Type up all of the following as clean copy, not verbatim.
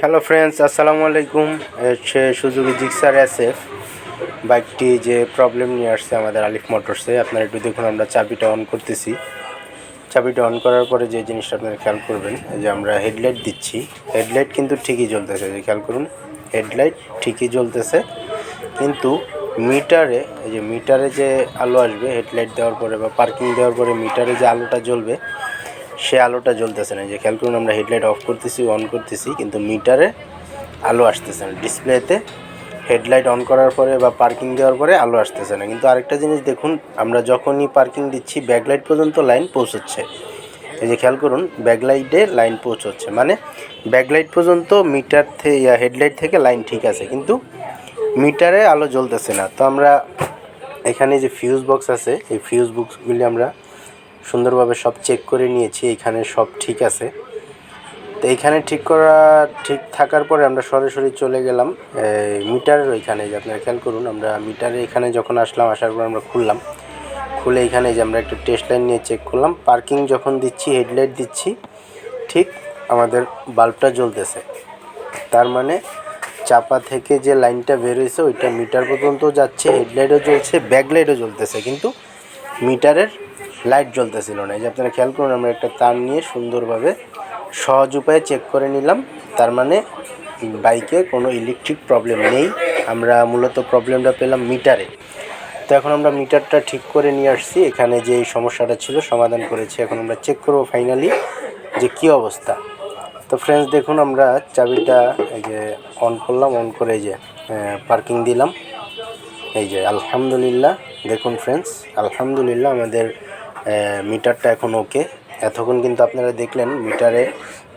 Hello friends, আসসালামু আলাইকুম। হচ্ছে সুজুকি জিক্সার এসএফ বাইকটি যে প্রবলেম নিয়ে আসছে আমাদের আলিফ মোটরসে। আপনারা একটু দেখুন, আমরা চাবিটা অন করতেছি। চাবিটা অন করার পরে যে জিনিসটা আপনারা খেয়াল করবেন, যে আমরা হেডলাইট দিচ্ছি, হেডলাইট কিন্তু ঠিকই জ্বলতেছে। যে খেয়াল করুন, হেডলাইট ঠিকই জ্বলতেছে, কিন্তু মিটারে, এই যে মিটারে যে আলো আসবে হেডলাইট দেওয়ার পরে বা পার্কিং দেওয়ার পরে মিটারে যে আলোটা জ্বলবে, সে আলোটা জ্বলতেছে না। যে খেয়াল করুন, আমরা হেডলাইট অফ করতেছি, অন করতেছি, কিন্তু মিটারে আলো আসতেছে না। ডিসপ্লেতে হেডলাইট অন করার পরে বা পার্কিং দেওয়ার পরে আলো আসতেছে না। কিন্তু আরেকটা জিনিস দেখুন, আমরা যখনই পার্কিং দিচ্ছি ব্যাকলাইট পর্যন্ত লাইন পৌঁছচ্ছে। এই যে খেয়াল করুন, ব্যাকলাইটে লাইন পৌঁছচ্ছে, মানে ব্যাকলাইট পর্যন্ত মিটার থেকে হেডলাইট থেকে লাইন ঠিক আছে, কিন্তু মিটারে আলো জ্বলতেছে না। তো আমরা এখানে যে ফিউজ বক্স আছে, এই ফিউজ বক্সগুলি আমরা সুন্দরভাবে সব চেক করে নিয়েছি, এখানে সব ঠিক আছে। তো এইখানে ঠিক থাকার পরে আমরা সরাসরি চলে গেলাম মিটারের ওইখানে। যে আপনারা খেয়াল করুন, আমরা মিটারে এখানে যখন আসলাম, আসার পর আমরা খুলে এখানে যে আমরা একটা টেস্ট লাইন নিয়ে চেক করলাম। পার্কিং যখন দিচ্ছি, হেডলাইট দিচ্ছি, ঠিক আমাদের বাল্বটা জ্বলতেছে। তার মানে চাপা থেকে যে লাইনটা বের হয়েছে ওইটা মিটার পর্যন্ত যাচ্ছে, হেডলাইটও জ্বলছে, ব্যাকলাইটও জ্বলতেছে, কিন্তু মিটারের লাইট জ্বলতেছিল না। এই যে আপনারা খেয়াল করুন, আমরা একটা তার নিয়ে সুন্দরভাবে সহজ উপায়ে চেক করে নিলাম। তার মানে বাইকে কোনো ইলেকট্রিক প্রবলেম নেই। আমরা মূলত প্রবলেমটা পেলাম মিটারে। তো এখন আমরা মিটারটা ঠিক করে নিয়ে আসছি, এখানে যে সমস্যাটা ছিল সমাধান করেছি। এখন আমরা চেক করব ফাইনালি যে কী অবস্থা। তো ফ্রেন্ডস দেখুন, আমরা চাবিটা এই যে অন করলাম, অন করে এই যে পার্কিং দিলাম। এই যে আলহামদুলিল্লাহ, দেখুন ফ্রেন্ডস, আলহামদুলিল্লাহ আমাদের মিটারটা এখন ওকে। এতক্ষণ কিন্তু আপনারা দেখলেন মিটারে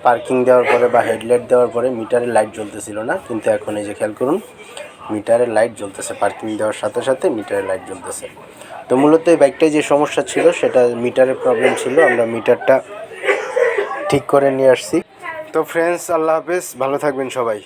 পার্কিং দেওয়ার পরে বা হেডলাইট দেওয়ার পরে মিটারে লাইট জ্বলতেছিল না, কিন্তু এখন এই যে খেয়াল করুন, মিটারে লাইট জ্বলতেছে। পার্কিং দেওয়ার সাথে সাথে মিটারে লাইট জ্বলতেছে। তো মূলত এই বাইকটায় যে সমস্যা ছিল সেটা মিটারের প্রবলেম ছিল। আমরা মিটারটা ঠিক করে নিয়ে আসছি। তো ফ্রেন্ডস, আল্লাহ হাফেজ, ভালো থাকবেন সবাই।